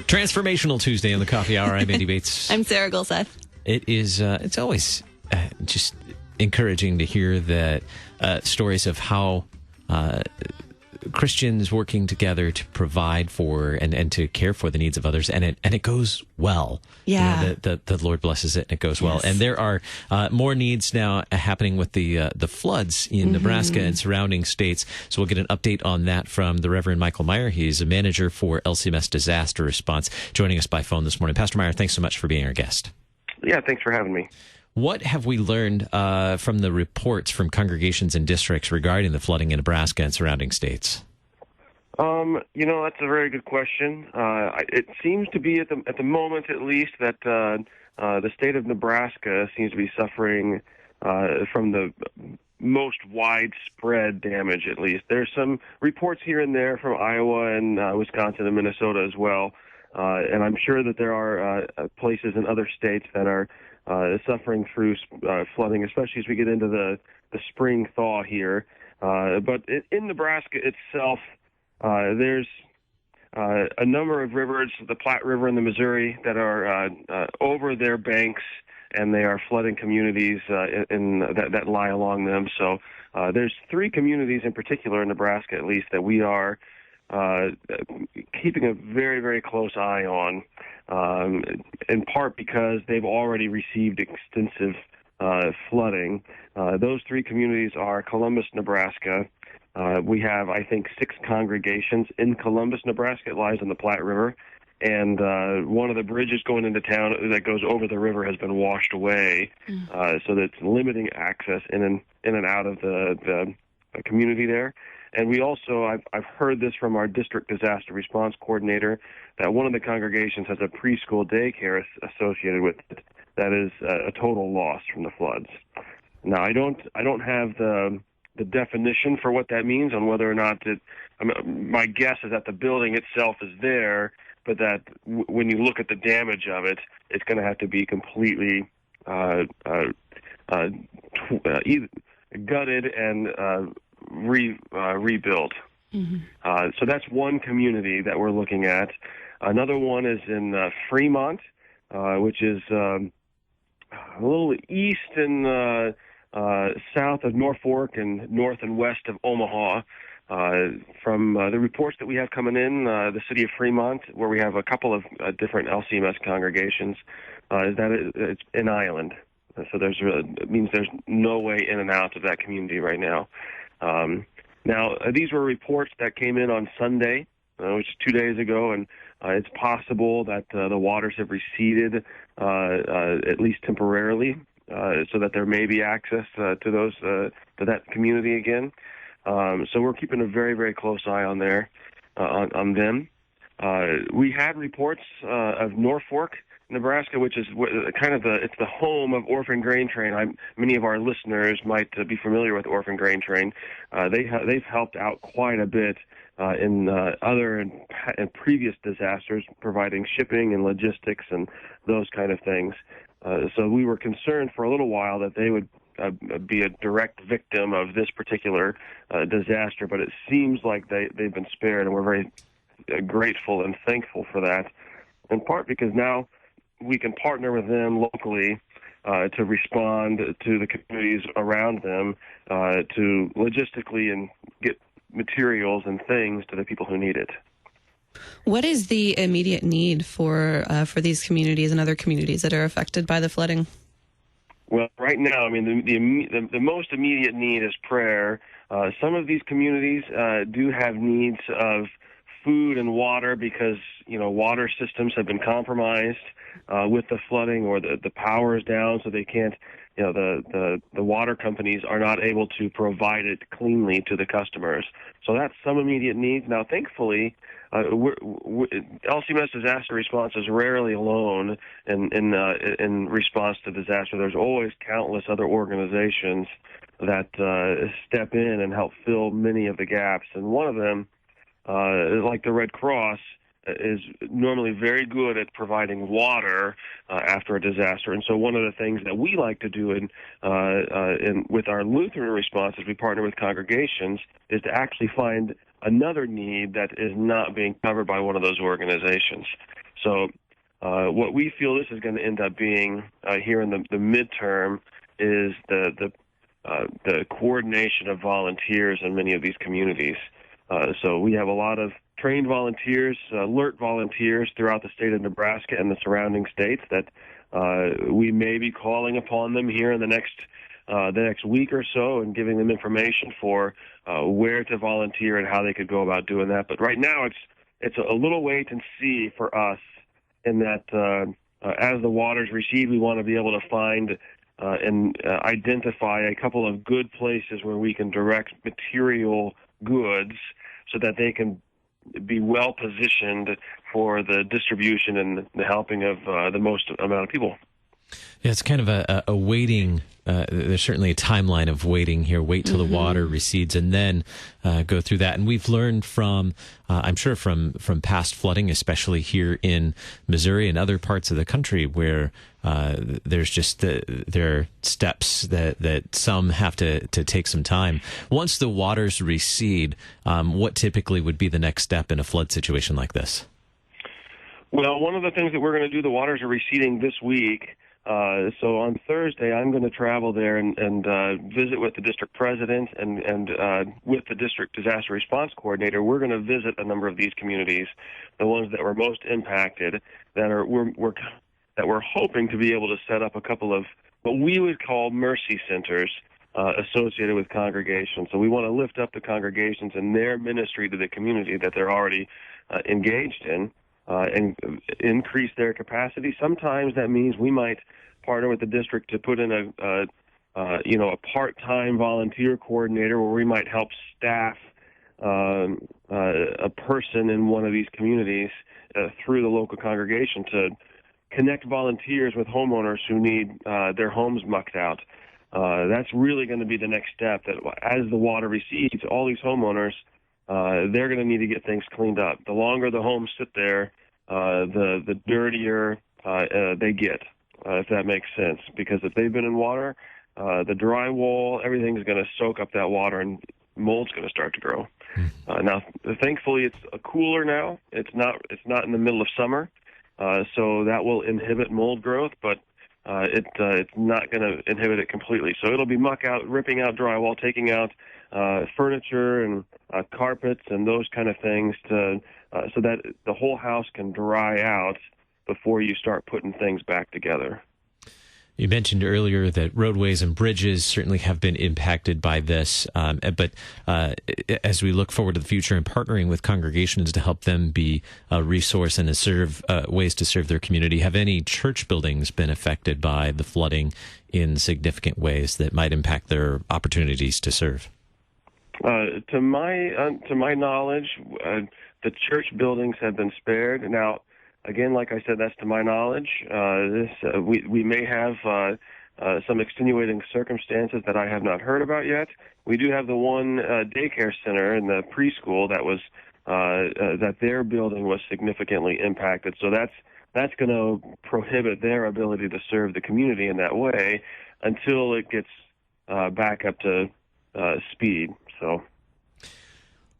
Transformational Tuesday on the Coffee Hour. I'm Andy Bates. I'm Sarah Gulseth. It is. It's always just encouraging to hear that stories of how Christians working together to provide for and to care for the needs of others, and it goes well. Yeah, you know, the Lord blesses it and it goes well. And there are more needs now happening with the floods in Nebraska and surrounding states. So we'll get an update on that from the Reverend Michael Meyer. He's a manager for LCMS Disaster Response, joining us by phone this morning. Pastor Meyer, thanks so much for being our guest. Yeah, thanks for having me. What have we learned from the reports from congregations and districts regarding the flooding in Nebraska and surrounding states? You know, that's a very good question. It seems to be at the moment, at least, that the state of Nebraska seems to be suffering from the most widespread damage. At least there's some reports here and there from Iowa and Wisconsin and Minnesota as well, and I'm sure that there are places in other states that are suffering through flooding, especially as we get into the spring thaw here. But in Nebraska itself, there's a number of rivers, the Platte River and the Missouri, that are over their banks, and they are flooding communities that lie along them. So there's three communities in particular in Nebraska, at least, that we are keeping a very, very close eye on, in part because they've already received extensive flooding. Those three communities are Columbus, Nebraska. We have, I think, 6 congregations in Columbus, Nebraska. It lies on the Platte River. And one of the bridges going into town that goes over the river has been washed away, so that's limiting access in and out of the community there. And we also, I've heard this from our district disaster response coordinator, that one of the congregations has a preschool daycare associated with it that is a total loss from the floods. Now, I don't have the definition for what that means on whether or not my guess is that the building itself is there, but that when you look at the damage of it, it's going to have to be completely gutted and rebuilt. So that's one community that we're looking at. Another one is in Fremont, which is a little east and south of Norfolk and north and west of Omaha. From the reports that we have coming in, the city of Fremont, where we have a couple of different LCMS congregations, is that it's an island. So it means there's no way in and out of that community right now. Now, these were reports that came in on Sunday, which is 2 days ago, and it's possible that the waters have receded, at least temporarily, so that there may be access to that community again. So we're keeping a very, very close eye on on them. We had reports of Norfolk, Nebraska, which is kind of it's the home of Orphan Grain Train. Many of our listeners might be familiar with Orphan Grain Train. They've helped out quite a bit in other and previous disasters, providing shipping and logistics and those kind of things. So we were concerned for a little while that they would be a direct victim of this particular disaster, but it seems like they've been spared, and we're very grateful and thankful for that, in part because now we can partner with them locally to respond to the communities around them, to logistically and get materials and things to the people who need it. What is the immediate need for these communities and other communities that are affected by the flooding? Well, right now, I mean, the most immediate need is prayer. Some of these communities do have needs of food and water because, water systems have been compromised with the flooding, or the power is down, so they can't, the water companies are not able to provide it cleanly to the customers. So that's some immediate needs. Now, thankfully, LCMS Disaster Response is rarely alone in response to disaster. There's always countless other organizations that step in and help fill many of the gaps. And one of them, like the Red Cross, is normally very good at providing water after a disaster. And so one of the things that we like to do with our Lutheran response as we partner with congregations is to actually find another need that is not being covered by one of those organizations. So what we feel this is going to end up being here in the midterm is the coordination of volunteers in many of these communities. So we have a lot of trained volunteers, alert volunteers throughout the state of Nebraska and the surrounding states that we may be calling upon them here in the next week or so and giving them information for where to volunteer and how they could go about doing that. But right now it's a little wait and see for us in that as the waters recede, we want to be able to find and identify a couple of good places where we can direct material goods so that they can be well positioned for the distribution and the helping of the most amount of people. Yeah, it's kind of a waiting. There's certainly a timeline of waiting here. Wait till the water recedes and then go through that. And we've learned from, I'm sure from past flooding, especially here in Missouri and other parts of the country, where there's just there are steps that some have to take some time. Once the waters recede, what typically would be the next step in a flood situation like this? Well, one of the things that we're going to do, the waters are receding this week. So on Thursday, I'm going to travel there and visit with the district president and with the district disaster response coordinator. We're going to visit a number of these communities, the ones that were most impacted, that we're hoping to be able to set up a couple of what we would call mercy centers associated with congregations. So we want to lift up the congregations and their ministry to the community that they're already engaged in. And increase their capacity. Sometimes that means we might partner with the district to put in a part-time volunteer coordinator where we might help staff a person in one of these communities through the local congregation to connect volunteers with homeowners who need their homes mucked out. That's really going to be the next step, that as the water recedes, all these homeowners, they're going to need to get things cleaned up. The longer the homes sit there, the dirtier they get, if that makes sense. Because if they've been in water, the drywall, everything's going to soak up that water, and mold's going to start to grow. Now, thankfully, it's cooler now. It's not in the middle of summer, so that will inhibit mold growth, but it's not going to inhibit it completely. So it'll be muck out, ripping out drywall, taking out furniture and carpets and those kind of things so that the whole house can dry out before you start putting things back together. You mentioned earlier that roadways and bridges certainly have been impacted by this, but as we look forward to the future and partnering with congregations to help them be a resource and ways to serve their community, have any church buildings been affected by the flooding in significant ways that might impact their opportunities to serve? To my knowledge, the church buildings have been spared. Now, again, like I said, that's to my knowledge. We may have some extenuating circumstances that I have not heard about yet. We do have the one daycare center in the preschool that their building was significantly impacted. So that's going to prohibit their ability to serve the community in that way until it gets back up to speed. So,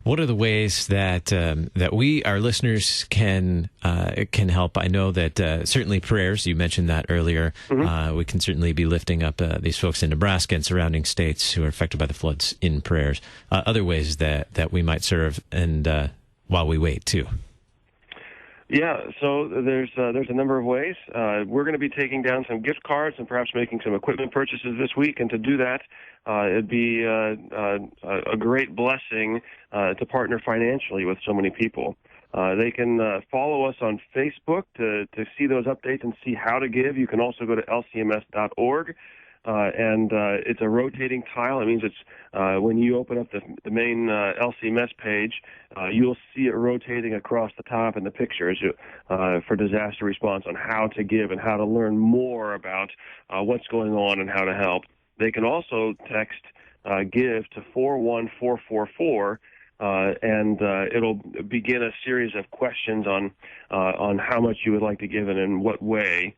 what are the ways that we, our listeners, can help? I know that certainly prayers. You mentioned that earlier. We can certainly be lifting up these folks in Nebraska and surrounding states who are affected by the floods in prayers. Other ways that we might serve, and while we wait too. Yeah, so there's a number of ways. We're going to be taking down some gift cards and perhaps making some equipment purchases this week, and to do that, it'd be a great blessing to partner financially with so many people. They can follow us on Facebook to see those updates and see how to give. You can also go to LCMS.org. And it's a rotating tile. It means it's when you open up the main LCMS page, you'll see it rotating across the top in the pictures for disaster response on how to give and how to learn more about what's going on and how to help. They can also text GIVE to 41444 and it'll begin a series of questions on how much you would like to give and in what way.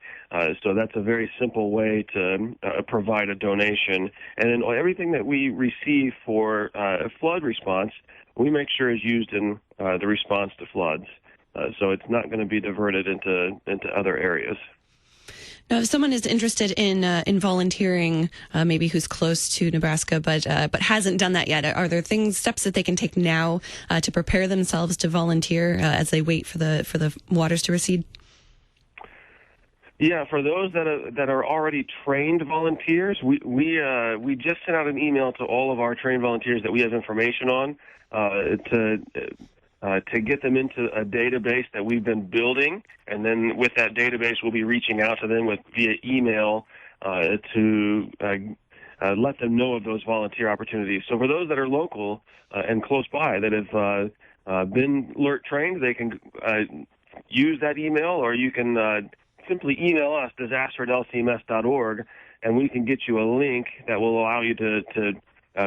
So that's a very simple way to provide a donation. And then everything that we receive for flood response, we make sure is used in the response to floods. So it's not going to be diverted into other areas. Now, if someone is interested in volunteering, maybe who's close to Nebraska but hasn't done that yet, are there steps that they can take now to prepare themselves to volunteer as they wait for the waters to recede? Yeah, for those that are already trained volunteers, we just sent out an email to all of our trained volunteers that we have information on to get them into a database that we've been building, and then with that database, we'll be reaching out to them via email to let them know of those volunteer opportunities. So for those that are local and close by that have been alert trained, they can use that email, or you can simply email us, disaster@lcms.org, and we can get you a link that will allow you to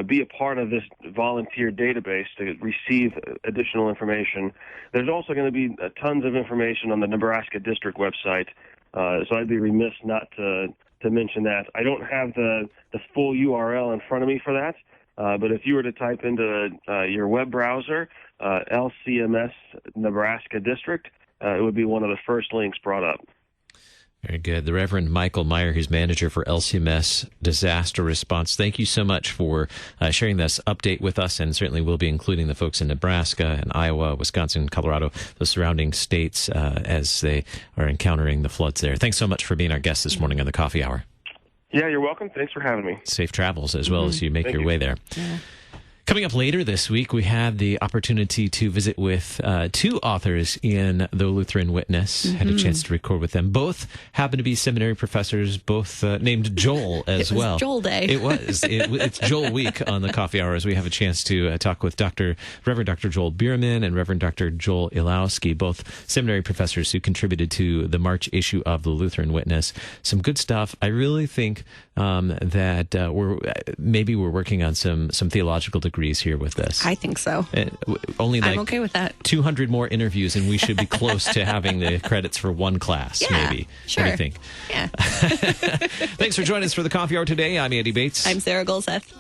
be a part of this volunteer database to receive additional information. There's also going to be tons of information on the Nebraska District website, so I'd be remiss not to mention that. I don't have the full URL in front of me for that, but if you were to type into your web browser, LCMS Nebraska District, it would be one of the first links brought up. Very good. The Reverend Michael Meyer, who's manager for LCMS Disaster Response. Thank you so much for sharing this update with us, and certainly we'll be including the folks in Nebraska and Iowa, Wisconsin, Colorado, the surrounding states as they are encountering the floods there. Thanks so much for being our guest this morning on the Coffee Hour. Yeah, you're welcome. Thanks for having me. Safe travels as well as you make your way there. Yeah. Coming up later this week, we had the opportunity to visit with two authors in the Lutheran Witness. Had a chance to record with them. Both happen to be seminary professors, both named Joel as well. It was Joel Day. It was. It's Joel Week on the Coffee Hour as we have a chance to talk with Reverend Dr. Joel Bierman and Reverend Dr. Joel Ilowski, both seminary professors who contributed to the March issue of the Lutheran Witness. Some good stuff. I really think that we're working on some theological degrees here with this. I think so. I'm okay with that. 200 more interviews, and we should be close to having the credits for one class, maybe. Sure. What do you think? Yeah. Thanks for joining us for the Coffee Hour today. I'm Andy Bates. I'm Sarah Golseth.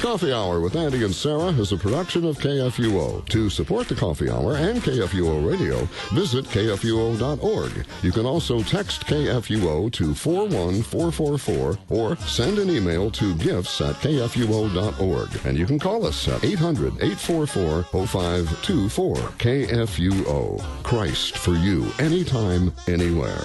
Coffee Hour with Andy and Sarah is a production of KFUO. To support the Coffee Hour and KFUO Radio, visit KFUO.org. You can also text KFUO to 41444 or send an email to gifts@KFUO.org. And you can call us at 800-844-0524. KFUO. Christ for you, anytime, anywhere.